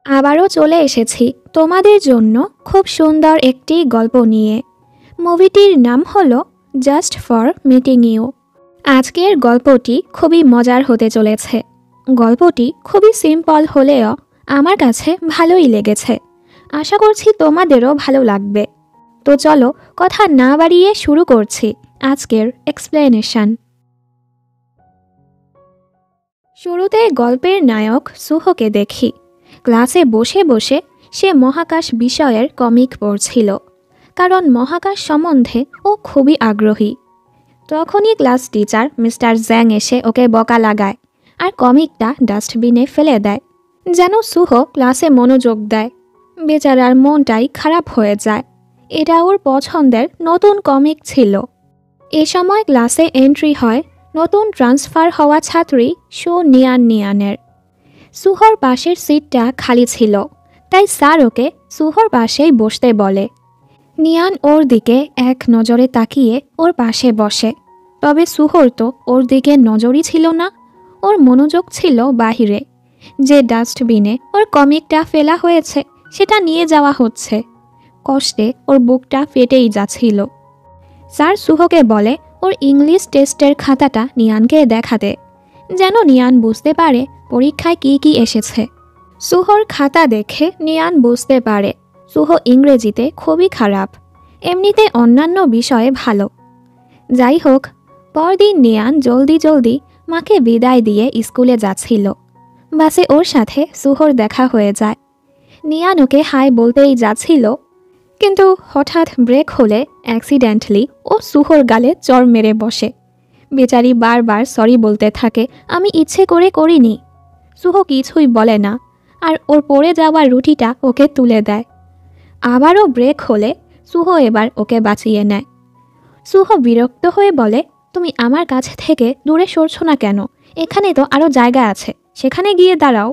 আবারও চলে এসেছি তোমাদের জন্য খুব সুন্দর একটি গল্প নিয়ে। মুভিটির নাম হলো জাস্ট ফর মিটিং ইউ। আজকের গল্পটি খুবই মজার হতে চলেছে। গল্পটি খুবই সিম্পল হলেও আমার কাছে ভালোই লেগেছে। আশা করছি তোমাদেরও ভালো লাগবে। তো চলো কথা না বাড়িয়ে শুরু করছি আজকের এক্সপ্লেনেশন। শুরুতে গল্পের নায়ক সুহোকে দেখি। ক্লাসে বসে বসে সে মহাকাশ বিষয়ের কমিক পড়ছিল, কারণ মহাকাশ সম্বন্ধে ও খুবই আগ্রহী। তখনই ক্লাস টিচার মিস্টার জ্যাং এসে ওকে বকা লাগায় আর কমিকটা ডাস্টবিনে ফেলে দেয়, যেন সুহো ক্লাসে মনোযোগ দেয়। বেচারার মনটাই খারাপ হয়ে যায়। এটা ওর পছন্দের নতুন কমিক ছিল। এ সময় ক্লাসে এন্ট্রি হয় নতুন ট্রান্সফার হওয়া ছাত্রী শো নিয়ানের। সুহোর পাশের সিটটা খালি ছিল, তাই স্যার ওকে সুহোর পাশেই বসতে বলে। নিয়ান ওর দিকে এক নজরে তাকিয়ে ওর পাশে বসে। তবে সুহোর তো ওর দিকে নজরই ছিল না। ওর মনোযোগ ছিল বাহিরে, যে ডাস্টবিনে ওর কমিকটা ফেলা হয়েছে সেটা নিয়ে যাওয়া হচ্ছে। কষ্টে ওর বুকটা ফেটেই যাচ্ছিল। স্যার সুহোকে বলে ওর ইংলিশ টেস্টের খাতাটা নিয়ানকে দেখাতে, যেন নিয়ান বুঝতে পারে পরীক্ষায় কি কি এসেছে। সুহোর খাতা দেখে নিয়ান বুঝতে পারে সুহো ইংরেজিতে খুবই খারাপ, এমনিতে অন্যান্য বিষয়ে ভালো। যাই হোক, পরদিন নিয়ান জলদি মাকে বিদায় দিয়ে স্কুলে যাচ্ছিল। বাসে ওর সাথে সুহোর দেখা হয়ে যায়। নিয়ান ওকে হাই বলতেই যাচ্ছিল, কিন্তু হঠাৎ ব্রেক হলে অ্যাক্সিডেন্টলি ও সুহোর গালে চড় মেরে বসে। বেচারি বারবার সরি বলতে থাকে, আমি ইচ্ছে করে করিনি। সুহো কিছুই বলে না আর ওর পড়ে যাওয়া রুটিটা ওকে তুলে দেয়। আবারও ব্রেক হলে সুহো এবার ওকে বাঁচিয়ে নেয়। সুহো বিরক্ত হয়ে বলে, তুমি আমার কাছ থেকে দূরে সরছো না কেন? এখানে তো আরও জায়গা আছে, সেখানে গিয়ে দাঁড়াও।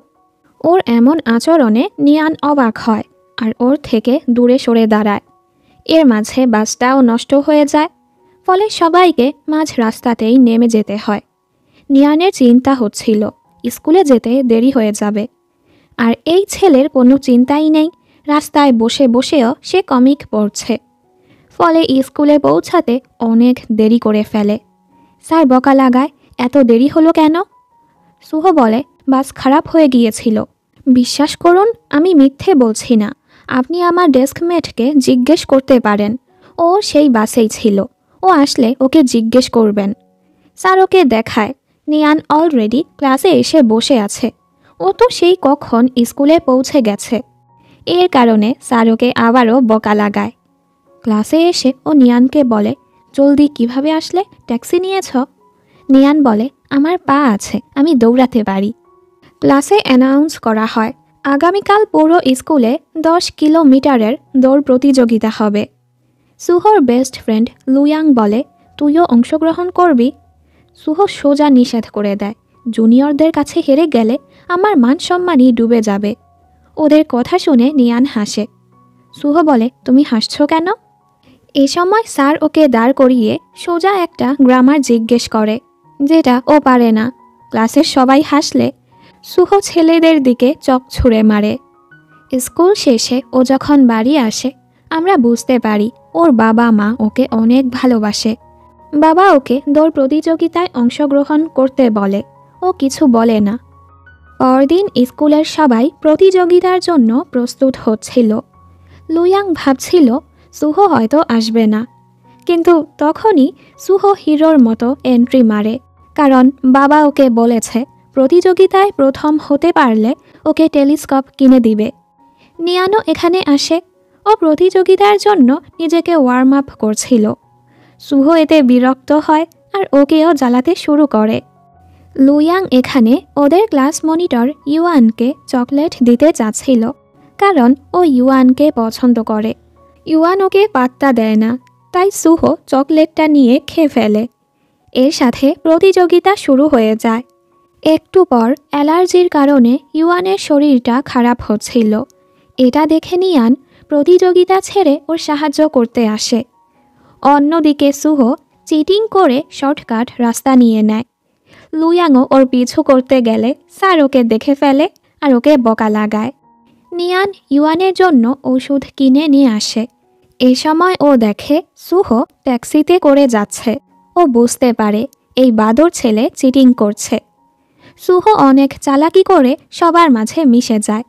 ওর এমন আচরণে নিয়ান অবাক হয় আর ওর থেকে দূরে সরে দাঁড়ায়। এর মাঝে বাসটাও নষ্ট হয়ে যায়, ফলে সবাইকে মাঝ রাস্তাতেই নেমে যেতে হয়। নিয়ানের চিন্তা হচ্ছিল স্কুলে যেতে দেরি হয়ে যাবে, আর এই ছেলের কোনো চিন্তাই নেই। রাস্তায় বসে বসেও সে কমিক পড়ছে, ফলে স্কুলে পৌঁছাতে অনেক দেরি করে ফেলে। স্যার বকা লাগায়, এত দেরি হলো কেন? সুহো বলে, বাস খারাপ হয়ে গিয়েছিল। বিশ্বাস করুন, আমি মিথ্যে বলছি না। আপনি আমার ডেস্কমেটকে জিজ্ঞেস করতে পারেন, ও সেই বাসেই ছিল। ও আসলে ওকে জিজ্ঞেস করবেন। স্যার ওকে দেখায় নিয়ান অলরেডি ক্লাসে এসে বসে আছে। ও তো সেই কখন স্কুলে পৌঁছে গেছে। এর কারণে স্যার ওকে আবারও বকা লাগায়। ক্লাসে এসে ও নিয়ানকে বলে, জলদি কিভাবে আসলে? ট্যাক্সি নিয়েছ? নিয়ান বলে, আমার পা আছে, আমি দৌড়াতে পারি। ক্লাসে অ্যানাউন্স করা হয় আগামীকাল পুরো স্কুলে 10 কিলোমিটারের দৌড় প্রতিযোগিতা হবে। সুহোর বেস্ট ফ্রেন্ড লুয়াং বলে, তুইও অংশগ্রহণ করবি? সুহো সোজা নিষেধ করে দেয়, জুনিয়রদের কাছে হেরে গেলে আমার মান সম্মানই ডুবে যাবে। ওদের কথা শুনে নিয়ান হাসে। সুহো বলে, তুমি হাসছো কেন? এ সময় স্যার ওকে দাঁড় করিয়ে সোজা একটা গ্রামার জিজ্ঞেস করে, যেটা ও পারে না। ক্লাসের সবাই হাসলে সুহো ছেলেদের দিকে চক ছুঁড়ে মারে। স্কুল শেষে ও যখন বাড়ি আসে, আমরা বুঝতে পারি ওর বাবা মা ওকে অনেক ভালোবাসে। বাবা ওকে দৌড় প্রতিযোগিতায় অংশগ্রহণ করতে বলে, ও কিছু বলে না। পরদিন স্কুলের সবাই প্রতিযোগিতার জন্য প্রস্তুত হচ্ছিল। লুয়াং ভাবছিল সুহো হয়তো আসবে না, কিন্তু তখনই সুহো হিরোর মতো এন্ট্রি মারে, কারণ বাবা ওকে বলেছে প্রতিযোগিতায় প্রথম হতে পারলে ওকে টেলিস্কোপ কিনে দিবে। নিয়ানও এখানে আসে। ও প্রতিযোগিতার জন্য নিজেকে ওয়ার্ম আপ করছিল। সুহো এতে বিরক্ত হয় আর ওকেও জ্বালাতে শুরু করে। লুয়াং এখানে ওদের ক্লাস মনিটর ইউয়ানকে চকলেট দিতে চাচ্ছিল, কারণ ও ইউয়ানকে পছন্দ করে। ইউয়ান ওকে পাত্তা দেয় না, তাই সুহো চকলেটটা নিয়ে খেয়ে ফেলে। এর সাথে প্রতিযোগিতা শুরু হয়ে যায়। একটু পর অ্যালার্জির কারণে ইউয়ানের শরীরটা খারাপ হচ্ছিল। এটা দেখে নিয়ান প্রতিযোগিতা ছেড়ে ওর সাহায্য করতে আসে। অন্যদিকে সুহো চিটিং করে শর্টকাট রাস্তা নিয়ে নেয়। লুয়াংও ওর পিছু করতে গেলে স্যার ওকে দেখে ফেলে আর ওকে বকা লাগায়। নিয়ান ইউয়ানের জন্য ওষুধ কিনে নিয়ে আসে। এ সময় ও দেখে সুহো ট্যাক্সিতে করে যাচ্ছে। ও বুঝতে পারে এই বাদর ছেলে চিটিং করছে। সুহো অনেক চালাকি করে সবার মাঝে মিশে যায়।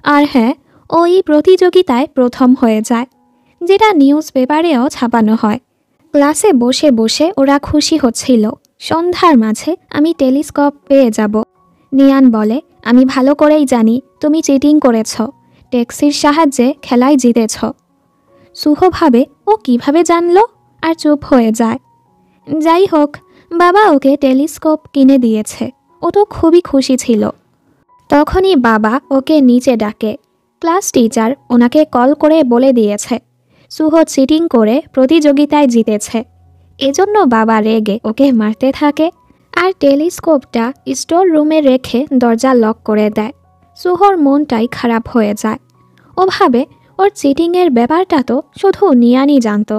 আর হ্যাঁ, ওই প্রতিযোগিতায় প্রথম হয়ে যায়, যেটা নিউজ পেপারেও ছাপানো হয়। ক্লাসে বসে বসে ওরা খুশি হচ্ছিল, সন্ধ্যার মাঝে আমি টেলিস্কোপ পেয়ে যাব। নিয়ান বলে, আমি ভালো করেই জানি তুমি চিটিং করেছ, ট্যাক্সির সাহায্যে খেলায় জিতেছ। সুহো ভাবে ও কিভাবে জানলো, আর চুপ হয়ে যায়। যাই হোক, বাবা ওকে টেলিস্কোপ কিনে দিয়েছে। ও তো খুবই খুশি ছিল। তখনই বাবা ওকে নিচে ডাকে। ক্লাস টিচার ওনাকে কল করে বলে দিয়েছে সুহো চিটিং করে প্রতিযোগিতায় জিতেছে। এজন্য বাবা রেগে ওকে মারতে থাকে আর টেলিস্কোপটা স্টোর রুমে রেখে দরজা লক করে দেয়। সুহোর মনটাই খারাপ হয়ে যায়। ও ভাবে ওর চিটিংয়ের ব্যাপারটা তো শুধু নিয়ানই জানত,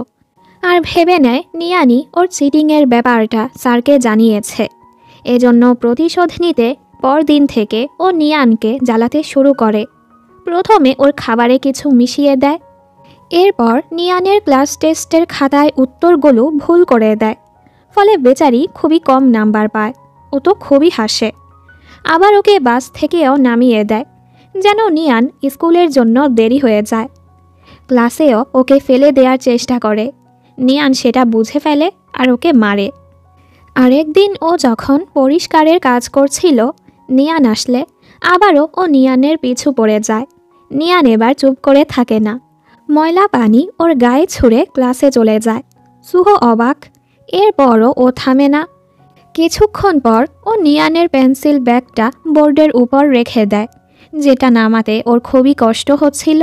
আর ভেবে নেয় নিয়ানই ওর চিটিংয়ের ব্যাপারটা স্যারকে জানিয়েছে। এজন্য প্রতিশোধ নিতে পরদিন থেকে ও নিয়ানকে জ্বালাতে শুরু করে। প্রথমে ওর খাবারে কিছু মিশিয়ে দেয়। এরপর নিয়ানের ক্লাস টেস্টের খাতায় উত্তরগুলো ভুল করে দেয়। ফলে বেচারি খুবই কম নাম্বার পায়। ও তো খুবই হাসে। আবার ওকে বাস থেকেও নামিয়ে দেয়, যেন নিয়ান স্কুলের জন্য দেরি হয়ে যায়। ক্লাসেও ওকে ফেলে দেওয়ার চেষ্টা করে। নিয়ান সেটা বুঝে ফেলে আর ওকে মারে। আরেকদিন ও যখন পরিষ্কারের কাজ করছিল, নিয়ান আসলে আবারও ও নিয়ানের পিছু পড়ে যায়। নিয়ান এবার চুপ করে থাকে না। ময়লা পানি ওর গায়ে ছুঁড়ে ক্লাসে চলে যায়। সুহো অবাক। এরপরও ও থামে না। কিছুক্ষণ পর ও নিয়ানের পেন্সিল ব্যাগটা বোর্ডের উপর রেখে দেয়, যেটা নামাতে ওর খুবই কষ্ট হচ্ছিল।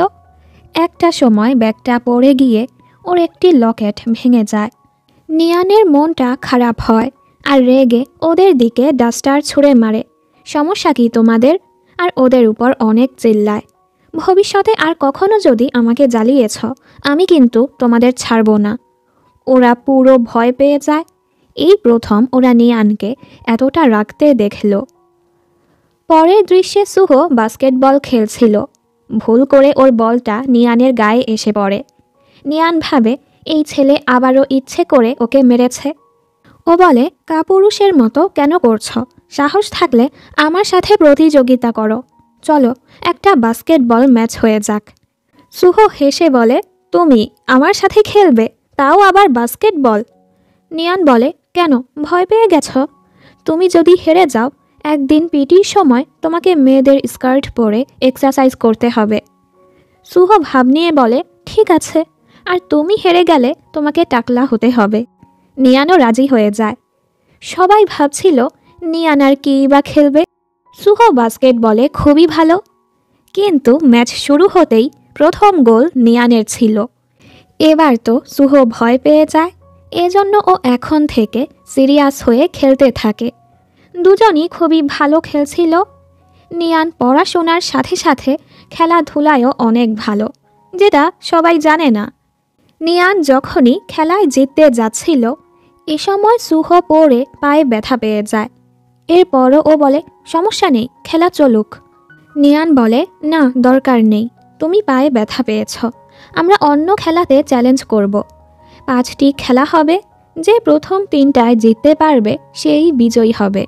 একটা সময় ব্যাগটা পড়ে গিয়ে ওর একটি লকেট ভেঙে যায়। নিয়ানের মনটা খারাপ হয় আর রেগে ওদের দিকে ডাস্টার ছুঁড়ে মারে। সমস্যা কি তোমাদের? আর ওদের উপর অনেক চিল্লায়, ভবিষ্যতে আর কখনো যদি আমাকে জ্বালিয়েছ, আমি কিন্তু তোমাদের ছাড়ব না। ওরা পুরো ভয় পেয়ে যায়। এই প্রথম ওরা নিয়ানকে এতটা রাখতে দেখল। পরের দৃশ্যে সুহো বাস্কেটবল খেলছিল। ভুল করে ওর বলটা নিয়ানের গায়ে এসে পড়ে। নিয়ান ভাবে এই ছেলে আবারও ইচ্ছে করে ওকে মেরেছে। ও বলে, কাপুরুষের মতো কেন করছ? সাহস থাকলে আমার সাথে প্রতিযোগিতা করো। চলো একটা বাস্কেটবল ম্যাচ হয়ে যাক। সুহো হেসে বলে, তুমি আমার সাথে খেলবে, তাও আবার বাস্কেটবল? নিয়ান বলে, কেন ভয় পেয়ে গেছ? তুমি যদি হেরে যাও, একদিন পিটির সময় তোমাকে মেয়েদের স্কার্ট পরে এক্সারসাইজ করতে হবে। সুহো ভাব নিয়ে বলে, ঠিক আছে, আর তুমি হেরে গেলে তোমাকে টাকলা হতে হবে। নিয়ানও রাজি হয়ে যায়। সবাই ভাবছিল নিয়ান আর কি বা খেলবে। সুহো বাস্কেটবলে খুবই ভালো। কিন্তু ম্যাচ শুরু হতেই প্রথম গোল নিয়ানের ছিল। এবার তো সুহো ভয় পেয়ে যায়। এজন্য ও এখন থেকে সিরিয়াস হয়ে খেলতে থাকে। দুজনই খুবই ভালো খেলছিল। নিয়ান পড়াশোনার সাথে সাথে খেলাধুলায়ও অনেক ভালো, যেটা সবাই জানে না। নিয়ান যখনই খেলায় জিততে যাচ্ছিল, এ সময় সুহো পড়ে পায়ে ব্যথা পেয়ে যায়। এরপরও ও বলে, সমস্যা নেই, খেলা চলুক। নিয়ান বলে, না দরকার নেই, তুমি পায়ে ব্যথা পেয়েছ, আমরা অন্য খেলাতে চ্যালেঞ্জ করব। 5টি খেলা হবে, যে প্রথম 3টায় জিততে পারবে সেই বিজয়ী হবে।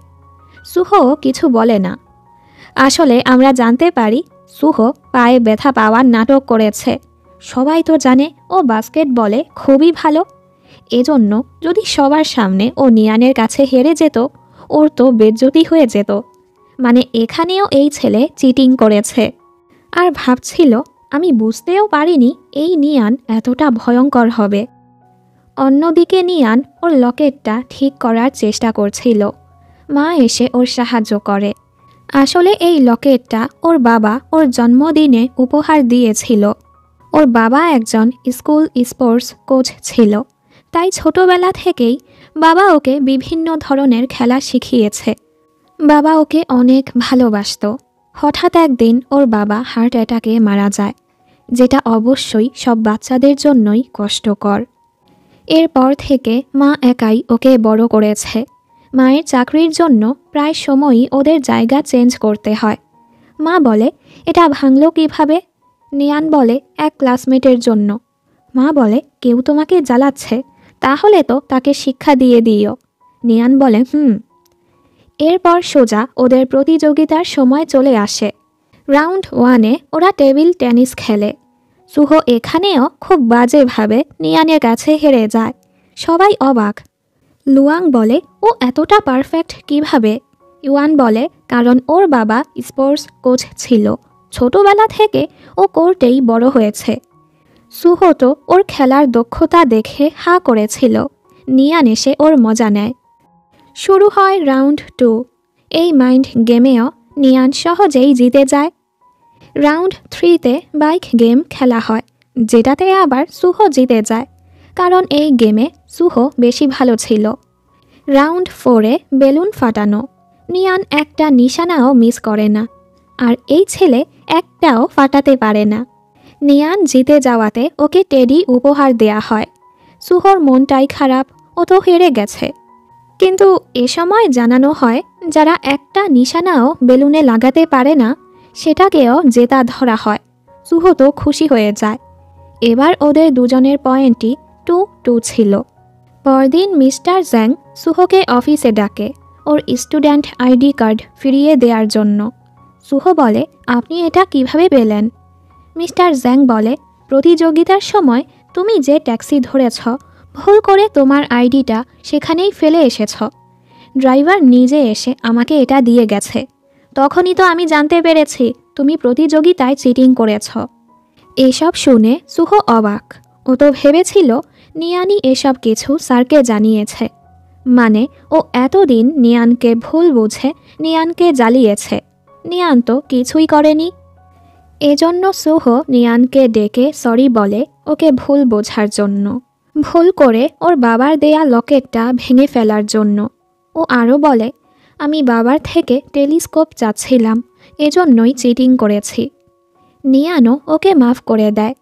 সুহো কিছু বলে না। আসলে আমরা জানতে পারি সুহো পায়ে ব্যথা পাওয়ার নাটক করেছে। সবাই তো জানে ও বাস্কেটবলে খুবই ভালো। এজন্য যদি সবার সামনে ও নিয়ানের কাছে হেরে যেত, ওর তো বেজ্জতি হয়ে যেত। মানে এখানেও এই ছেলে চিটিং করেছে। আর ভাবছিল, আমি বুঝতেও পারিনি এই নিয়ান এতটা ভয়ঙ্কর হবে। অন্যদিকে নিয়ান ওর লকেটটা ঠিক করার চেষ্টা করছিল। মা এসে ওর সাহায্য করে। আসলে এই লকেটটা ওর বাবা ওর জন্মদিনে উপহার দিয়েছিল। ওর বাবা একজন স্কুল স্পোর্টস কোচ ছিল, তাই ছোটবেলা থেকেই বাবা ওকে বিভিন্ন ধরনের খেলা শিখিয়েছে। বাবা ওকে অনেক ভালোবাসত। হঠাৎ একদিন ওর বাবা হার্ট অ্যাটাকে মারা যায়, যেটা অবশ্যই সব বাচ্চাদের জন্যই কষ্টকর। এরপর থেকে মা একাই ওকে বড় করেছে। মায়ের চাকরির জন্য প্রায় সময়ই ওদের জায়গা চেঞ্জ করতে হয়। মা বলে, এটা ভাঙলো কিভাবে? নিয়ান বলে, এক ক্লাসমেটের জন্য। মা বলে, কেউ তোমাকে জ্বালাচ্ছে, তাহলে তো তাকে শিক্ষা দিয়ে দিও। নিয়ান বলে, এরপর সোজা ওদের প্রতিযোগিতার সময় চলে আসে। রাউন্ড 1-এ ওরা টেবিল টেনিস খেলে। সুহো এখানেও খুব বাজেভাবে নিয়ানের কাছে হেরে যায়। সবাই অবাক। লুয়াং বলে, ও এতটা পারফেক্ট কিভাবে? ইউয়ান বলে, কারণ ওর বাবা স্পোর্টস কোচ ছিল, ছোটবেলা থেকে ও কোর্টেই বড় হয়েছে। সুহো তো ওর খেলার দক্ষতা দেখে হা করেছিল। নিয়ান এসে ওর মজা নেয়। শুরু হয় রাউন্ড 2। এই মাইন্ড গেমেও নিয়ান সহজেই জিতে যায়। রাউন্ড 3-তে বাইক গেম খেলা হয়, যেটাতে আবার সুহো জিতে যায়, কারণ এই গেমে সুহো বেশি ভালো ছিল। রাউন্ড 4-এ বেলুন ফাটানো। নিয়ান একটা নিশানাও মিস করে না, আর এই ছেলে একটাও ফাটাতে পারে না। নিয়ান জিতে যাওয়াতে ওকে টেডি উপহার দেয়া হয়। সুহোর মনটাই খারাপ, ও তো হেরে গেছে। কিন্তু এ সময় জানানো হয়, যারা একটা নিশানাও বেলুনে লাগাতে পারে না সেটাকেও জেতা ধরা হয়। সুহো তো খুশি হয়ে যায়। এবার ওদের দুজনের পয়েন্টই 2-2 ছিল। পরদিন মিস্টার জ্যাং সুহোকে অফিসে ডাকে ওর স্টুডেন্ট আইডি কার্ড ফিরিয়ে দেওয়ার জন্য। সুহো বলে, আপনি এটা কিভাবে পেলেন? মিস্টার জ্যাং বলে, প্রতিযোগিতার সময় তুমি যে ট্যাক্সি ধরেছ, ভুল করে তোমার আইডিটা সেখানেই ফেলে এসেছ। ড্রাইভার নিজে এসে আমাকে এটা দিয়ে গেছে। তখনই তো আমি জানতে পেরেছি তুমি প্রতিযোগিতায় চিটিং করেছ। এসব শুনে সুহো অবাক। ও তো ভেবেছিল নিয়ানই এসব কিছু স্যারকে জানিয়েছে, মানে ও এতদিন নিয়ানকে ভুল বুঝে নিয়ানকে জ্বালিয়েছে। নিয়ান তো কিছুই করেনি। এজন্য সুহো নিয়ানকে ডেকে সরি বলে ওকে ভুল বোঝার জন্য, ভুল করে ওর বাবার দেয়া লকেটটা ভেঙে ফেলার জন্য। ও আরও বলে, আমি বাবার থেকে টেলিস্কোপ চাচ্ছিলাম, এজন্যই চিটিং করেছি। নিয়ানও ওকে মাফ করে দেয়,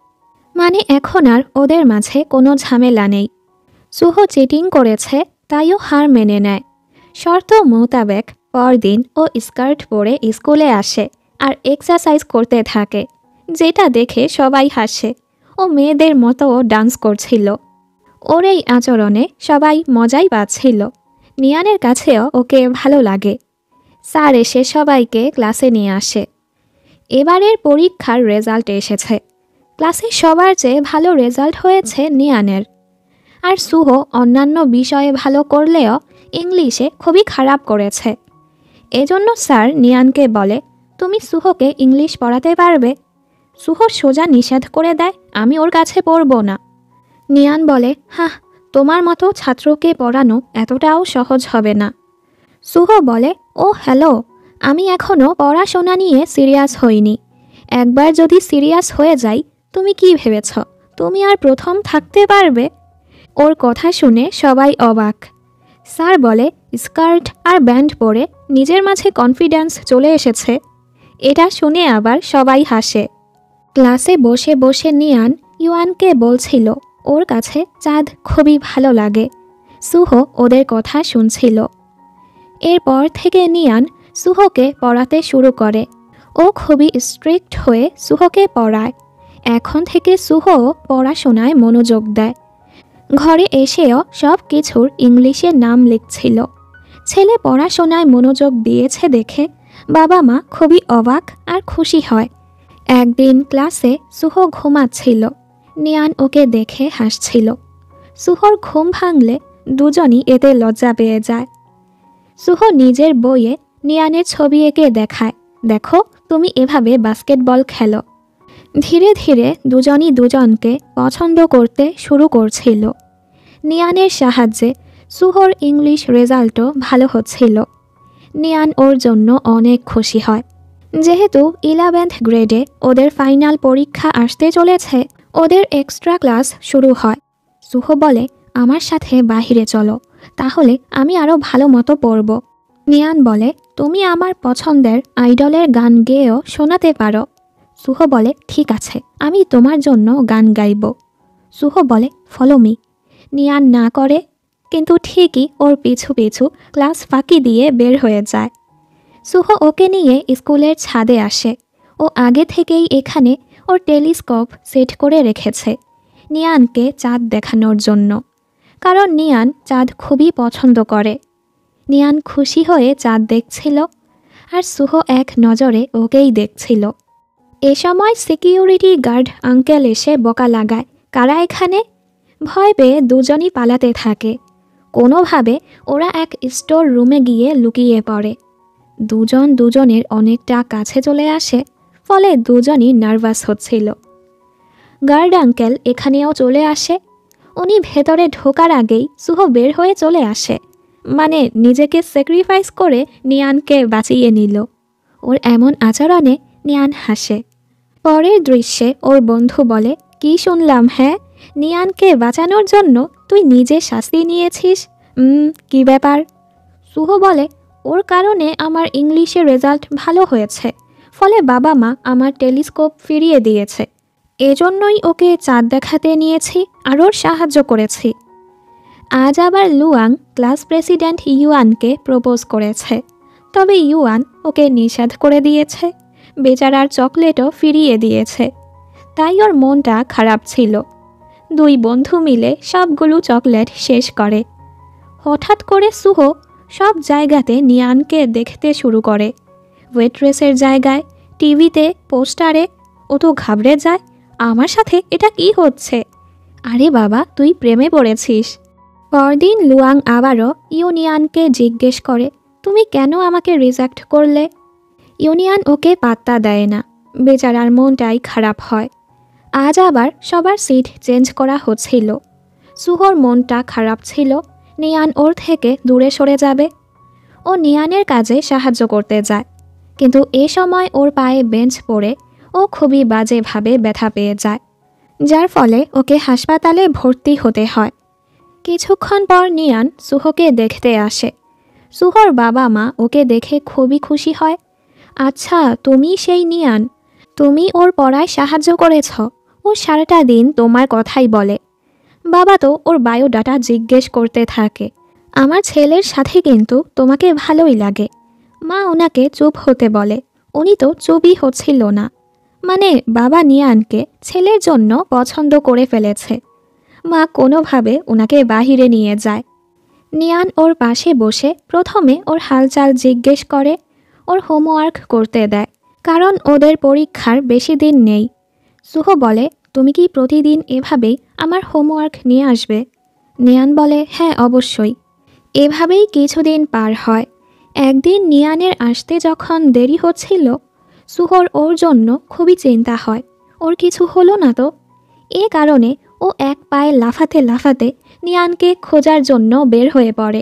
মানে এখন আর ওদের মাঝে কোনো ঝামেলা নেই। সুহো চিটিং করেছে তাইও হার মেনে নেয়। শর্ত মোতাবেক পরদিন ও স্কার্ট পরে স্কুলে আসে আর এক্সারসাইজ করতে থাকে, যেটা দেখে সবাই হাসে। ও মেয়েদের মতো ডান্স করছিল। ওর এই আচরণে সবাই মজাই পাচ্ছিল। নিয়ানের কাছেও ওকে ভালো লাগে। স্যার এসে সবাইকে ক্লাসে নিয়ে আসে। এবারের পরীক্ষার রেজাল্ট এসেছে। ক্লাসে সবার চেয়ে ভালো রেজাল্ট হয়েছে নিয়ানের। আর সুহো অন্যান্য বিষয়ে ভালো করলেও ইংলিশে খুবই খারাপ করেছে। এজন্য স্যার নিয়ানকে বলে, তুমি সুহোকে ইংলিশ পড়াতে পারবে? সুহো সোজা নিষেধ করে দেয়, আমি ওর কাছে পড়ব না। নিয়ান বলে, হ্যাঁ, তোমার মতো ছাত্রকে পড়ানো এতটাও সহজ হবে না। সুহো বলে, ও হ্যালো, আমি এখনও পড়াশোনা নিয়ে সিরিয়াস হইনি। একবার যদি সিরিয়াস হয়ে যাই, তুমি কি ভেবেছ তুমি আর প্রথম থাকতে পারবে? ওর কথা শুনে সবাই অবাক। স্যার বলে, স্কার্ট আর ব্যান্ড পরে নিজের মাঝে কনফিডেন্স চলে এসেছে। এটা শুনে আবার সবাই হাসে। ক্লাসে বসে বসে নিয়ান ইউয়ানকে বলছিল ওর কাছে চাঁদ খুবই ভালো লাগে। সুহো ওদের কথা শুনছিল। এরপর থেকে নিয়ান সুহোকে পড়াতে শুরু করে। ও খুবই স্ট্রিক্ট হয়ে সুহোকে পড়ায়। এখন থেকে সুহো পড়াশোনায় মনোযোগ দেয়। ঘরে এসেও সব কিছুর ইংলিশে নাম লিখছিল। ছেলে পড়াশোনায় মনোযোগ দিয়েছে দেখে বাবা মা খুবই অবাক আর খুশি হয়। একদিন ক্লাসে সুহো ঘুমাচ্ছিল। নিয়ান ওকে দেখে হাসছিল। সুহোর ঘুম ভাঙলে দুজনই এতে লজ্জা পেয়ে যায়। সুহো নিজের বইয়ে নিয়ানের ছবি এঁকে দেখায়, দেখো তুমি এভাবে বাস্কেটবল খেলো। ধীরে ধীরে দুজনই দুজনকে পছন্দ করতে শুরু করছিল। নিয়ানের সাহায্যে সুহোর ইংলিশ রেজাল্টও ভালো হচ্ছিল। নিয়ান ওর জন্য অনেক খুশি হয়। যেহেতু 11th গ্রেডে ওদের ফাইনাল পরীক্ষা আসতে চলেছে, ওদের এক্সট্রা ক্লাস শুরু হয়। সুহো বলে, আমার সাথে বাহিরে চলো, তাহলে আমি আরও ভালো মতো পড়ব। নিয়ান বলে, তুমি আমার পছন্দের আইডলের গান গেয়েও শোনাতে পারো। সুহো বলে, ঠিক আছে, আমি তোমার জন্য গান গাইব। সুহো বলে, ফলো মি। নিয়ান না করে, কিন্তু ঠিকই ওর পিছু পিছু ক্লাস ফাঁকি দিয়ে বের হয়ে যায়। সুহো ওকে নিয়ে স্কুলের ছাদে আসে। ও আগে থেকেই এখানে ওর টেলিস্কোপ সেট করে রেখেছে নিয়ানকে চাঁদ দেখানোর জন্য, কারণ নিয়ান চাঁদ খুবই পছন্দ করে। নিয়ান খুশি হয়ে চাঁদ দেখছিল, আর সুহো এক নজরে ওকেই দেখছিল। এ সময় সিকিউরিটি গার্ড আঙ্কেল এসে বকা লাগায়, কারা এখানে? ভয় পেয়ে দুজনই পালাতে থাকে। কোনোভাবে ওরা এক স্টোর রুমে গিয়ে লুকিয়ে পড়ে। দুজন দুজনের অনেকটা কাছে চলে আসে, ফলে দুজনই নার্ভাস হচ্ছিল। গার্ড আঙ্কেল এখানেও চলে আসে। উনি ভেতরে ঢোকার আগেই সুহো বের হয়ে চলে আসে, মানে নিজেকে স্যাক্রিফাইস করে নিয়ানকে বাঁচিয়ে নিল। ওর এমন আচরণে নিয়ান হাসে। পরের দৃশ্যে ওর বন্ধু বলে, কি শুনলাম, হ্যাঁ, নিয়ানকে বাঁচানোর জন্য তুই নিজে শাস্তি নিয়েছিস? কি ব্যাপার? সুহো বলে, ওর কারণে আমার ইংলিশের রেজাল্ট ভালো হয়েছে, ফলে বাবা মা আমার টেলিস্কোপ ফিরিয়ে দিয়েছে। এজন্যই ওকে চাঁদ দেখাতে নিয়েছি আর ওর সাহায্য করেছি। আজ আবার লুয়াং ক্লাস প্রেসিডেন্ট ইউয়ানকে প্রপোজ করেছে, তবে ইউয়ান ওকে নিষেধ করে দিয়েছে। বেচারার চকলেটও ফিরিয়ে দিয়েছে, তাই ওর মনটা খারাপ ছিল। দুই বন্ধু মিলে সবগুলো চকলেট শেষ করে। হঠাৎ করে সুহো সব জায়গাতে নিয়ানকে দেখতে শুরু করে। ওয়েট্রেসের জায়গায়, টিভিতে, পোস্টারে। ও তো ঘাবড়ে যায়, আমার সাথে এটা কি হচ্ছে? আরে বাবা, তুই প্রেমে পড়েছিস। পরদিন লুয়াং আবারও ইউনিয়ানকে জিজ্ঞেস করে, তুমি কেন আমাকে রিজেক্ট করলে? ইউনিয়ান ওকে পাত্তা দেয় না। বেচারার মনটাই খারাপ হয়। আজ আবার সবার সিট চেঞ্জ করা হচ্ছিল। সুহোর মনটা খারাপ ছিল, নিয়ান ওর থেকে দূরে সরে যাবে। ও নিয়ানের কাজে সাহায্য করতে যায়, কিন্তু এ সময় ওর পায়ে বেঞ্চ পড়ে ও খুবই বাজেভাবে ব্যথা পেয়ে যায়, যার ফলে ওকে হাসপাতালে ভর্তি হতে হয়। কিছুক্ষণ পর নিয়ান সুহোকে দেখতে আসে। সুহোর বাবা মা ওকে দেখে খুবই খুশি হয়। আচ্ছা, তুমি সেই নিয়ান, তুমি ওর পড়ায় সাহায্য করেছ। ও সারাটা দিন তোমার কথাই বলে। বাবা তো ওর বায়োডাটা জিজ্ঞেস করতে থাকে। আমার ছেলের সাথে কিন্তু তোমাকে ভালোই লাগে। মা ওনাকে চুপ হতে বলে, উনি তো চুপই হচ্ছিল না। মানে বাবা নিয়ানকে ছেলের জন্য পছন্দ করে ফেলেছে। মা কোনোভাবে ওনাকে বাহিরে নিয়ে যায়। নিয়ান ওর পাশে বসে প্রথমে ওর হালচাল জিজ্ঞেস করে, ওর হোমওয়ার্ক করতে দেয়, কারণ ওদের পরীক্ষার বেশি দিন নেই। সুহো বলে, তুমি কি প্রতিদিন এভাবেই আমার হোমওয়ার্ক নিয়ে আসবে? নিয়ান বলে, হ্যাঁ অবশ্যই। এভাবেই কিছুদিন পার হয়। একদিন নিয়ানের আসতে যখন দেরি হচ্ছিল, সুহোর ওর জন্য খুবই চিন্তা হয়, ওর কিছু হলো না তো। এ কারণে ও এক পায়ে লাফাতে লাফাতে নিয়ানকে খোঁজার জন্য বের হয়ে পড়ে।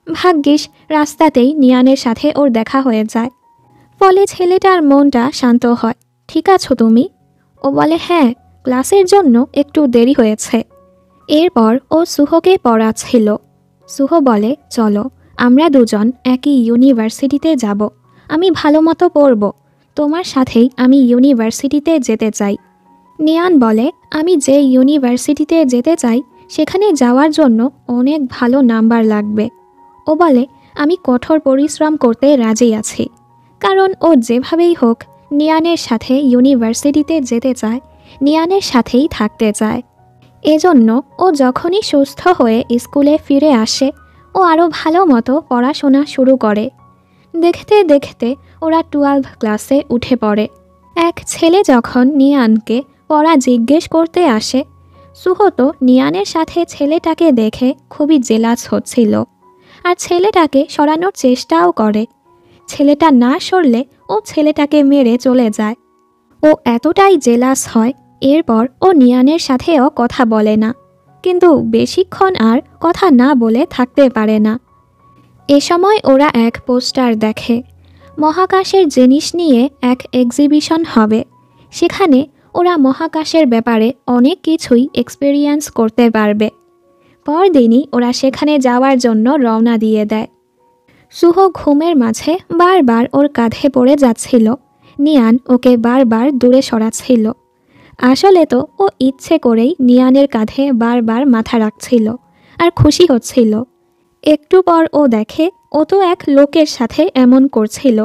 ভাগ্যিস রাস্তাতেই নিয়ানের সাথে ওর দেখা হয়ে যায়, ফলে ছেলেটার মনটা শান্ত হয়। ঠিক আছো তুমি? ও বলে, হ্যাঁ, ক্লাসের জন্য একটু দেরি হয়েছে। এরপর ও সুহোকে পড়াচ্ছিল। সুহো বলে, চলো আমরা দুজন একই ইউনিভার্সিটিতে যাব। আমি ভালো মতো পড়ব, তোমার সাথেই আমি ইউনিভার্সিটিতে যেতে চাই। নিয়ান বলে, আমি যে ইউনিভার্সিটিতে যেতে চাই সেখানে যাওয়ার জন্য অনেক ভালো নাম্বার লাগবে। ও বলে, আমি কঠোর পরিশ্রম করতে রাজি আছি, কারণ ও যেভাবেই হোক নিয়ানের সাথে ইউনিভার্সিটিতে যেতে চায়, নিয়ানের সাথেই থাকতে চায়। এজন্য ও যখনই সুস্থ হয়ে স্কুলে ফিরে আসে, ও আরও ভালো মতো পড়াশোনা শুরু করে। দেখতে দেখতে ওরা 12 ক্লাসে উঠে পড়ে। এক ছেলে যখন নিয়ানকে পড়া জিজ্ঞেস করতে আসে, সুহো তো নিয়ানের সাথে ছেলেটাকে দেখে খুবই জেলাস হচ্ছিল, আর ছেলেটাকে সরানোর চেষ্টাও করে। ছেলেটা না সরলে ও ছেলেটাকে মেরে চলে যায়। ও এতটাই জেলাস হয়, এরপর ও নিয়ানের সাথেও কথা বলে না, কিন্তু বেশিক্ষণ আর কথা না বলে থাকতে পারে না। এ সময় ওরা এক পোস্টার দেখে, মহাকাশের জিনিস নিয়ে এক এক্সিবিশন হবে। সেখানে ওরা মহাকাশের ব্যাপারে অনেক কিছুই এক্সপেরিয়েন্স করতে পারবে। পরদিনই ওরা সেখানে যাওয়ার জন্য রওনা দিয়ে দেয়। সুহো ঘুমের মাঝে বারবার ওর কাঁধে পড়ে যাচ্ছিল। নিয়ান ওকে বারবার দূরে সরাচ্ছিল। আসলে তো ও ইচ্ছে করেই নিয়ানের কাঁধে বারবার মাথা রাখছিল আর খুশি হচ্ছিল। একটু পর ও দেখে ও তো এক লোকের সাথে এমন করছিল।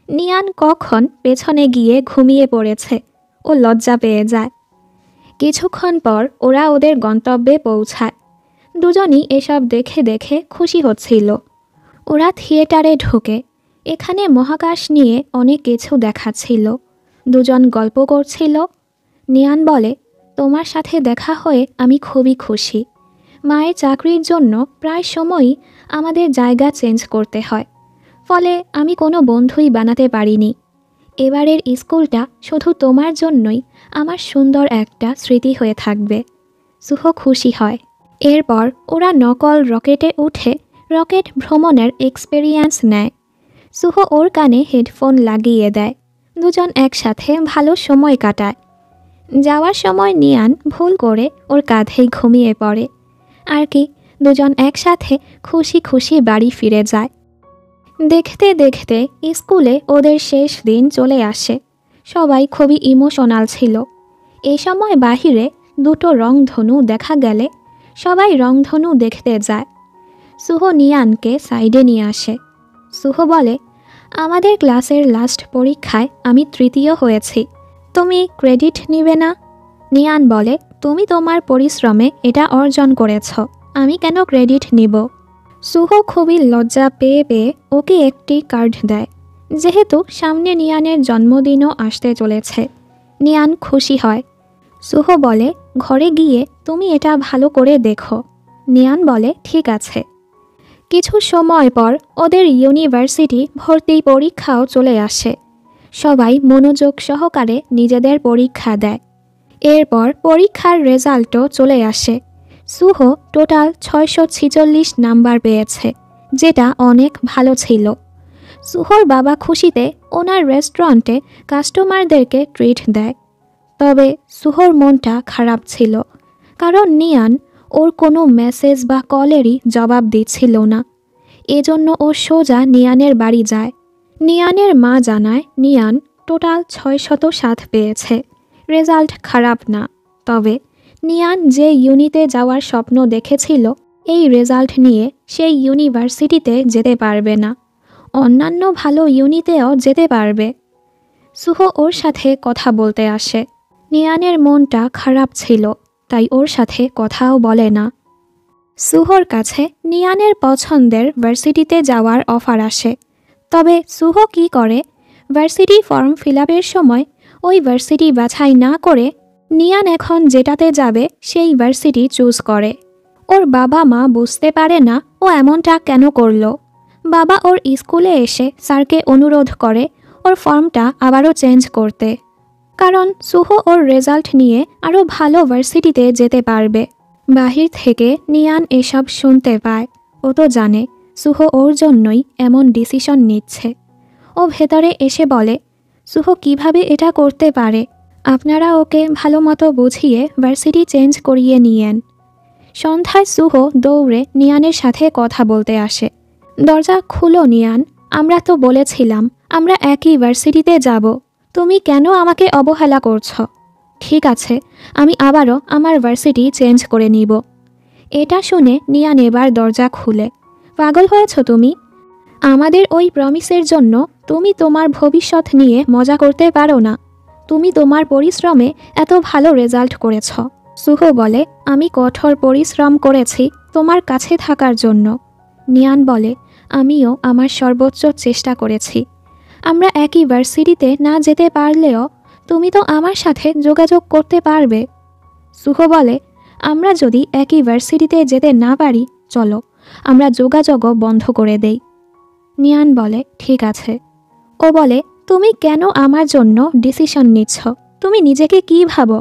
নিয়ান কখন পেছনে গিয়ে ঘুমিয়ে পড়েছে ও লজ্জা পেয়ে যায়। কিছুক্ষণ পর ওরা ওদের গন্তব্যে পৌঁছায়। দুজনই এসব দেখে দেখে খুশি হচ্ছিল। ওরা থিয়েটারে ঢোকে। এখানে মহাকাশ নিয়ে অনেক কিছু দেখাচ্ছিল। দুজন গল্প করছিল। নিয়ান বলে, তোমার সাথে দেখা হয়ে আমি খুবই খুশি। মায়ের চাকরির জন্য প্রায় সময়ই আমাদের জায়গা চেঞ্জ করতে হয়, ফলে আমি কোনো বন্ধুই বানাতে পারিনি। এবারের স্কুলটা শুধু তোমার জন্যই আমার সুন্দর একটা স্মৃতি হয়ে থাকবে। সুহ খুশি হয়। এরপর ওরা নকল রকেটে উঠে রকেট ভ্রমণের এক্সপেরিয়েন্স নেয়। সুহ ওর কানে হেডফোন লাগিয়ে দেয়। দুজন একসাথে ভালো সময় কাটায়। যাওয়ার সময় নিয়ান ভুল করে ওর কাঁধেই ঘুমিয়ে পড়ে। আর কি, দুজন একসাথে খুশি খুশি বাড়ি ফিরে যায়। দেখতে দেখতে স্কুলে ওদের শেষ দিন চলে আসে। সবাই খুবই ইমোশনাল ছিল। এ সময় বাহিরে দুটো রংধনু দেখা গেলে সবাই রংধনু দেখতে যায়। সুহ নিয়ানকে সাইডে নিয়ে আসে। সুহ বলে, আমাদের ক্লাসের লাস্ট পরীক্ষায় আমি তৃতীয় হয়েছি, তুমি ক্রেডিট নিবে না? নিয়ান বলে, তুমি তোমার পরিশ্রমে এটা অর্জন করেছ, আমি কেন ক্রেডিট নিব? সুহ খুবই লজ্জা পেয়ে পেয়ে ওকে একটি কার্ড দেয়, যেহেতু সামনে নিয়ানের জন্মদিনও আসতে চলেছে। নিয়ান খুশি হয়। সুহ বলে, ঘরে গিয়ে তুমি এটা ভালো করে দেখো। নিয়ান বলে, ঠিক আছে। কিছু সময় পর ওদের ইউনিভার্সিটি ভর্তি পরীক্ষাও চলে আসে। সবাই মনোযোগ সহকারে নিজেদের পরীক্ষা দেয়। এরপর পরীক্ষার রেজাল্টও চলে আসে। সুহ টোটাল 646 নাম্বার পেয়েছে, যেটা অনেক ভালো ছিল। সুহর বাবা খুশিতে ওনার রেস্টুরেন্টে কাস্টমারদেরকে ট্রিট দেয়। তবে সুহর মনটা খারাপ ছিল, কারণ নিয়ান ওর কোনো মেসেজ বা কলেরই জবাব দিচ্ছিল না। এজন্য ও সোজা নিয়ানের বাড়ি যায়। নিয়ানের মা জানায় নিয়ান টোটাল 607 পেয়েছে। রেজাল্ট খারাপ না, তবে নিয়ান যে ইউনিতে যাওয়ার স্বপ্ন দেখেছিল এই রেজাল্ট নিয়ে সেই ইউনিভার্সিটিতে যেতে পারবে না। অন্যান্য ভালো ইউনিতেও যেতে পারবে। সুহ ওর সাথে কথা বলতে আসে। নিয়ানের মনটা খারাপ ছিল, তাই ওর সাথে কথাও বলে না। সুহর কাছে নিয়ানের পছন্দের ভার্সিটিতে যাওয়ার অফার আসে। তবে সুহ কি করে, ভার্সিটি ফর্ম ফিল আপের সময় ওই ভার্সিটি বাছাই না করে নিয়ান এখন যেটাতে যাবে সেই ভার্সিটি চুজ করে। ওর বাবা মা বুঝতে পারে না ও এমনটা কেন করলো। বাবা ওর স্কুলে এসে স্যারকে অনুরোধ করে ওর ফর্মটা আবারও চেঞ্জ করতে, কারণ সুহ ওর রেজাল্ট নিয়ে আরও ভালো ভার্সিটিতে যেতে পারবে। বাহির থেকে নিয়ান এসব শুনতে পায়। ও তো জানে সুহ ওর জন্যই এমন ডিসিশন নিচ্ছে। ও ভেতরে এসে বলে, সুহ কিভাবে এটা করতে পারে? আপনারা ওকে ভালো মতো বুঝিয়ে ভার্সিটি চেঞ্জ করিয়ে নিয়েন। সন্ধ্যায় সুহ দৌড়ে নিয়ানের সাথে কথা বলতে আসে। দরজা খুলো নিয়ান, আমরা তো বলেছিলাম আমরা একই ভার্সিটিতে যাব, তুমি কেন আমাকে অবহেলা করছ? ঠিক আছে, আমি আবারও আমার ভার্সিটি চেঞ্জ করে নিব। এটা শুনে নিয়ান এবার দরজা খুলে। পাগল হয়েছ তুমি? আমাদের ওই প্রমিসের জন্য তুমি তোমার ভবিষ্যৎ নিয়ে মজা করতে পারো না। তুমি তোমার পরিশ্রমে এত ভালো রেজাল্ট করেছ। সুহ বলে, আমি কঠোর পরিশ্রম করেছি তোমার কাছে থাকার জন্য। নিয়ান বলে, আমিও আমার সর্বোচ্চ চেষ্টা করেছি। আমরা একই ভার্সিটিতে না যেতে পারলেও তুমি তো আমার সাথে যোগাযোগ করতে পারবে। সুহ বলে, আমরা যদি একই ভার্সিটিতে যেতে না পারি, চলো আমরা যোগাযোগও বন্ধ করে দেই। নিয়ান বলে, ঠিক আছে। ও বলে, তুমি কেন আমার জন্য ডিসিশন নিচ্ছ? তুমি নিজেকে কি ভাবো?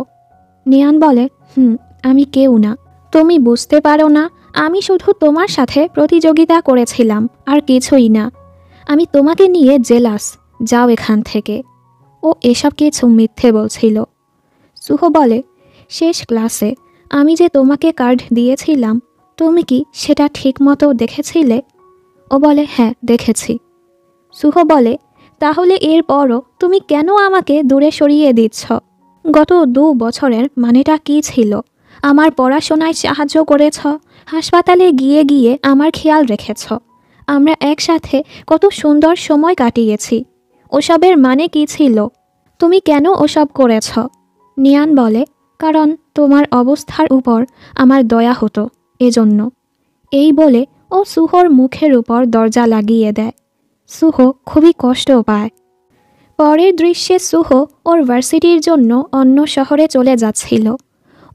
নিয়ান বলে, আমি কেউ না। তুমি বুঝতে পারো না, আমি শুধু তোমার সাথে প্রতিযোগিতা করেছিলাম, আর কিছুই না। আমি তোমাকে নিয়ে জেলাস, যাও এখান থেকে। ও এসব কিছু মিথ্যে বলছিল। সুহ বলে, শেষ ক্লাসে আমি যে তোমাকে কার্ড দিয়েছিলাম, তুমি কি সেটা ঠিকমতো দেখেছিলে? ও বলে, হ্যাঁ দেখেছি। সুহ বলে, তাহলে এরপরও তুমি কেন আমাকে দূরে সরিয়ে দিচ্ছ? গত 2 বছরের মানেটা কী ছিল? আমার পড়াশোনায় সাহায্য করেছ, হাসপাতালে গিয়ে গিয়ে আমার খেয়াল রেখেছ, আমরা একসাথে কত সুন্দর সময় কাটিয়েছি। ওসবের মানে কি ছিল? তুমি কেন ওসব করেছ? নিয়ান বলে, কারণ তোমার অবস্থার উপর আমার দয়া হতো, এজন্য। এই বলে ও সুহর মুখের উপর দরজা লাগিয়ে দেয়। সুহ খুবই কষ্ট পায়। পরের দৃশ্যে সুহ ওর ভার্সিটির জন্য অন্য শহরে চলে যাচ্ছিল।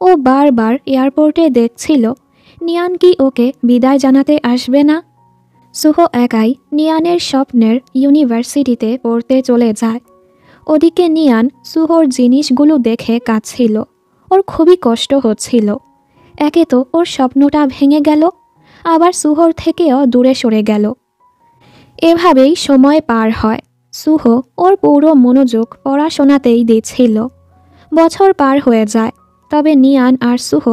ও বারবার এয়ারপোর্টে দেখছিল নিয়ান কি ওকে বিদায় জানাতে আসবে না। সুহ একাই নিয়ানের স্বপ্নের ইউনিভার্সিটিতে পড়তে চলে যায়। ওদিকে নিয়ান সুহর জিনিসগুলো দেখে কাঁদছিল। ওর খুবই কষ্ট হচ্ছিল। একে তো ওর স্বপ্নটা ভেঙে গেল, আবার সুহর থেকেও দূরে সরে গেল। এভাবেই সময় পার হয়। সুহ ওর পুরো মনোযোগ পড়াশোনাতেই দিচ্ছিল। বছর পার হয়ে যায়, তবে নিয়ান আর সুহ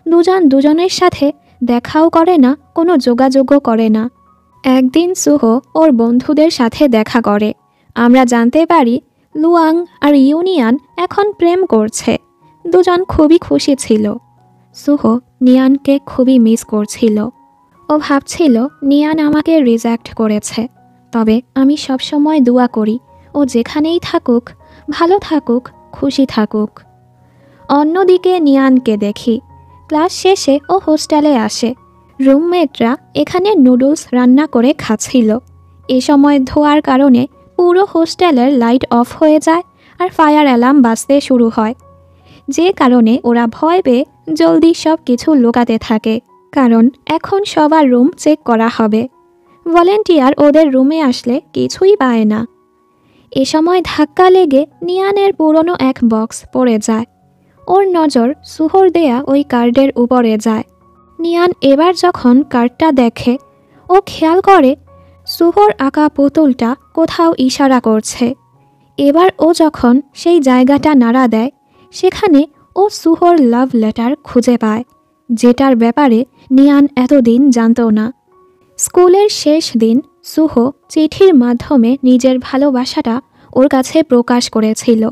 দুজন দুজনের সাথে দেখাও করে না, কোনো যোগাযোগও করে না। একদিন সুহ ওর বন্ধুদের সাথে দেখা করে। আমরা জানতে পারি লুয়াং আর ইউনিয়ান এখন প্রেম করছে। দুজন খুবই খুশি ছিল। সুহ নিয়ানকে খুবই মিস করছিল। ও ভাবছিল নিয়ান আমাকে রিজেক্ট করেছে, তবে আমি সবসময় দোয়া করি ও যেখানেই থাকুক ভালো থাকুক, খুশি থাকুক। অন্যদিকে নিয়ানকে দেখি। ক্লাস শেষে ও হোস্টেলে আসে। রুমমেটরা এখানে নুডলস রান্না করে খাচ্ছিল। এ সময় ধোয়ার কারণে পুরো হোস্টেলের লাইট অফ হয়ে যায় আর ফায়ার অ্যালার্ম বাজতে শুরু হয়, যে কারণে ওরা ভয় পেয়ে জলদি সব কিছু লুকাতে থাকে, কারণ এখন সবার রুম চেক করা হবে। ভলেন্টিয়ার ওদের রুমে আসলে কিছুই পায় না। এ সময় ধাক্কা লেগে নিয়ানের পুরনো এক বক্স পড়ে যায়। ওর নজর সুহর দেয়া ওই কার্ডের উপরে যায়। নিয়ান এবার যখন কার্ডটা দেখে, ও খেয়াল করে সুহর আঁকা পুতুলটা কোথাও ইশারা করছে। এবার ও যখন সেই জায়গাটা নাড়া দেয়, সেখানে ও সুহর লাভ লেটার খুঁজে পায়, যেটার ব্যাপারে নিয়ান এতদিন জানত না। স্কুলের শেষ দিন সুহ চিঠির মাধ্যমে নিজের ভালোবাসাটা ওর কাছে প্রকাশ করেছিল,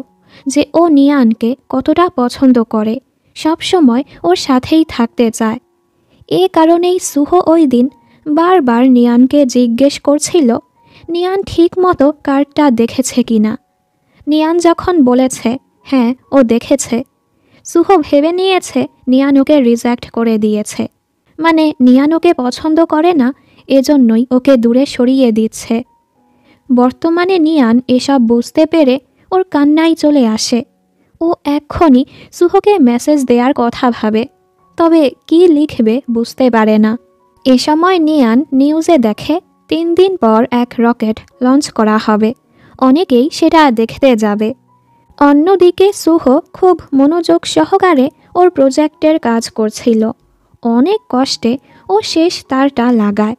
যে ও নিয়ানকে কতটা পছন্দ করে, সব সময় ওর সাথেই থাকতে চায়। এ কারণেই সুহ ওই দিন বারবার নিয়ানকে জিজ্ঞেস করছিল নিয়ান ঠিক মতো কার্ডটা দেখেছে কিনা। নিয়ান যখন বলেছে হ্যাঁ ও দেখেছে, সুহ ভেবে নিয়েছে নিয়ান ওকে রিজেক্ট করে দিয়েছে, মানে নিয়ান ওকে পছন্দ করে না, এজন্যই ওকে দূরে সরিয়ে দিচ্ছে। বর্তমানে নিয়ান এসব বুঝতে পেরে ওর কান্নায় চলে আসে। ও এক্ষুনি সুহকে মেসেজ দেওয়ার কথা ভাবে, তবে কি লিখবে বুঝতে পারে না। এ সময় নিয়ান নিউজে দেখে 3 দিন পর এক রকেট লঞ্চ করা হবে, অনেকেই সেটা দেখতে যাবে। অন্যদিকে সুহ খুব মনোযোগ সহকারে ওর প্রজেক্টের কাজ করছিল। অনেক কষ্টে ও শেষ তারটা লাগায়।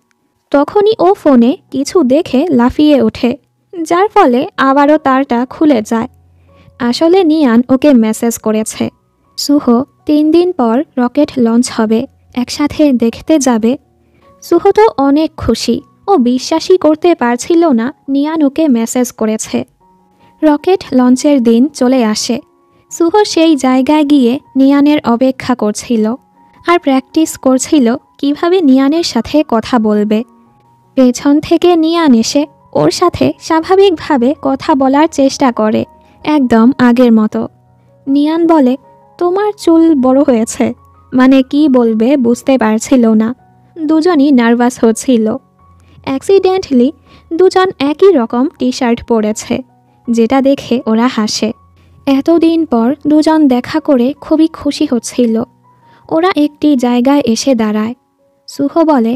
তখনই ও ফোনে কিছু দেখে লাফিয়ে ওঠে, যার ফলে আবারও তারটা খুলে যায়। আসলে নিয়ান ওকে মেসেজ করেছে সুহ 3 দিন পর রকেট লঞ্চ হবে, একসাথে দেখতে যাবে। সুহ তো অনেক খুশি, ও বিশ্বাসই করতে পারছিল না নিয়ান ওকে মেসেজ করেছে। রকেট লঞ্চের দিন চলে আসে। সুহ সেই জায়গায় গিয়ে নিয়ানের অপেক্ষা করছিল আর প্র্যাকটিস করছিল কিভাবে নিয়ানের সাথে কথা বলবে। পেছন থেকে নিয়ান এসে ওর সাথে স্বাভাবিকভাবে কথা বলার চেষ্টা করে, একদম আগের মতো। নিয়ান বলে, তোমার চুল বড় হয়েছে, মানে কি বলবে বুঝতে পারছিল না। দুজনই নার্ভাস হচ্ছিল। অ্যাক্সিডেন্টলি দুজন একই রকম টি শার্ট পরেছে, যেটা দেখে ওরা হাসে। এতদিন পর দুজন দেখা করে খুবই খুশি হচ্ছিল। ওরা একটি জায়গায় এসে দাঁড়ায়। সুহ বলে,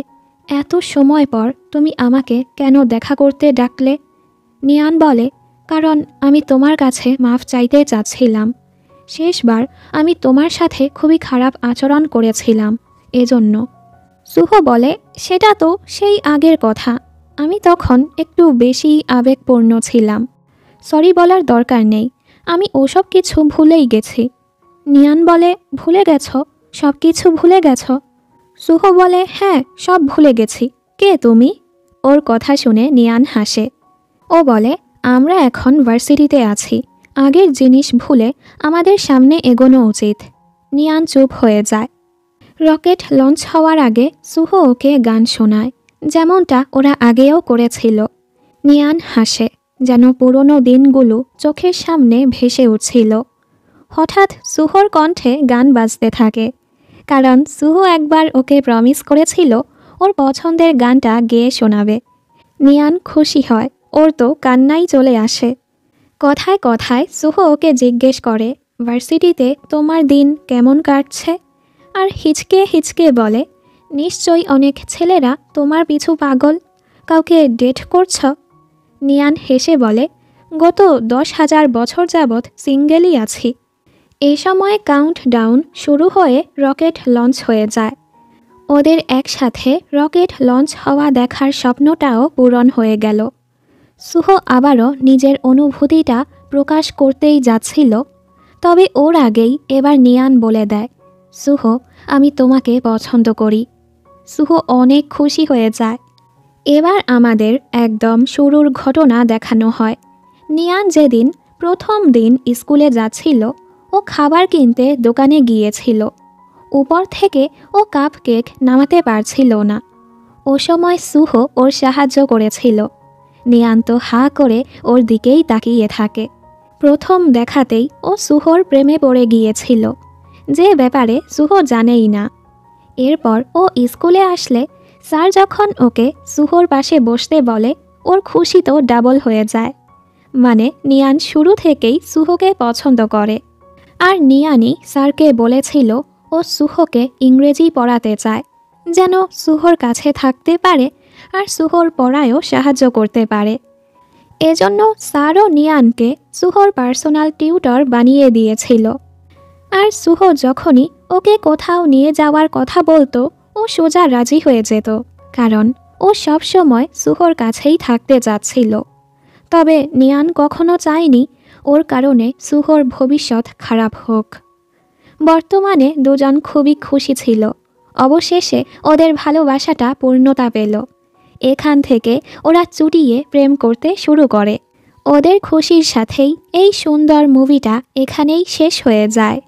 এত সময় পর তুমি আমাকে কেন দেখা করতে ডাকলে? নিয়ান বলে, কারণ আমি তোমার কাছে মাফ চাইতে চাচ্ছিলাম। শেষবার আমি তোমার সাথে খুবই খারাপ আচরণ করেছিলাম, এজন্য। সুহ বলে, সেটা তো সেই আগের কথা, আমি তখন একটু বেশি আবেগপূর্ণ ছিলাম। সরি বলার দরকার নেই, আমি ওসব কিছু ভুলেই গেছি। নিয়ান বলে, ভুলে গেছ? সব কিছু ভুলে গেছ? সুহ বলে, হ্যাঁ সব ভুলে গেছি। কে তুমি? ওর কথা শুনে নিয়ান হাসে। ও বলে, আমরা এখন ভার্সিটিতে আছি, আগের জিনিস ভুলে আমাদের সামনে এগোনো উচিত। নিয়ান চুপ হয়ে যায়। রকেট লঞ্চ হওয়ার আগে সুহ ওকে গান শোনায়, যেমনটা ওরা আগেও করেছিল। নিয়ান হাসে। যেন পুরনো দিনগুলো চোখের সামনে ভেসে উঠছিল। হঠাৎ সুহর কণ্ঠে গান বাজতে থাকে, কারণ সুহু একবার ওকে প্রমিস করেছিল ওর পছন্দের গানটা গেয়ে শোনাবে। নিয়ান খুশি হয়, ওর তো কান্নাই চলে আসে। কথায় কথায় সুহু ওকে জিজ্ঞেস করে, ভার্সিটিতে তোমার দিন কেমন কাটছে? আর হিচকে হিচকে বলে, নিশ্চয়ই অনেক ছেলেরা তোমার পিছু পাগল, কাউকে ডেট করছ? নিয়ান হেসে বলে, গত 10,000 বছর যাবৎ সিঙ্গেলই আছি। এই সময় কাউন্টডাউন শুরু হয়ে রকেট লঞ্চ হয়ে যায়। ওদের একসাথে রকেট লঞ্চ হওয়া দেখার স্বপ্নটাও পূরণ হয়ে গেল। সুহো আবারও নিজের অনুভূতিটা প্রকাশ করতেই যাচ্ছিল, তবে ওর আগেই এবার নিয়ান বলে দেয়, সুহো, আমি তোমাকে পছন্দ করি। সুহো অনেক খুশি হয়ে যায়। এবার আমাদের একদম শুরুর ঘটনা দেখানো হয়। নিয়ান যেদিন প্রথম দিন স্কুলে যাচ্ছিল, ও খাবার কিনতে দোকানে গিয়েছিল। উপর থেকে ও কাপ কেক নামাতে পারছিল না। ও সময় সুহো ওর সাহায্য করেছিল। নিয়ান তো হা করে ওর দিকেই তাকিয়ে থাকে। প্রথম দেখাতেই ও সুহোর প্রেমে পড়ে গিয়েছিল, যে ব্যাপারে সুহো জানেই না। এরপর ও স্কুলে আসলে স্যার যখন ওকে সুহোর পাশে বসতে বলে, ওর খুশি তো ডাবল হয়ে যায়। মানে নিয়ান শুরু থেকেই সুহোকে পছন্দ করে। আর নিয়ানই স্যারকে বলেছিল ও সুহোকে ইংরেজি পড়াতে চায়, যেন সুহোর কাছে থাকতে পারে আর সুহোর পড়ায়ও সাহায্য করতে পারে। এজন্য স্যারও নিয়ানকে সুহোর পার্সোনাল টিউটর বানিয়ে দিয়েছিল। আর সুহো যখনই ওকে কোথাও নিয়ে যাওয়ার কথা বলতো, ও সোজা রাজি হয়ে যেত, কারণ ও সবসময় সুহোর কাছেই থাকতে চাচ্ছিল। তবে নিয়ান কখনো চায়নি ওর কারণে সুহোর ভবিষ্যৎ খারাপ হোক। বর্তমানে দুজন খুবই খুশি ছিল। অবশেষে ওদের ভালোবাসাটা পূর্ণতা পেল। এখান থেকে ওরা চুটিয়ে প্রেম করতে শুরু করে। ওদের খুশির সাথেই এই সুন্দর মুভিটা এখানেই শেষ হয়ে যায়।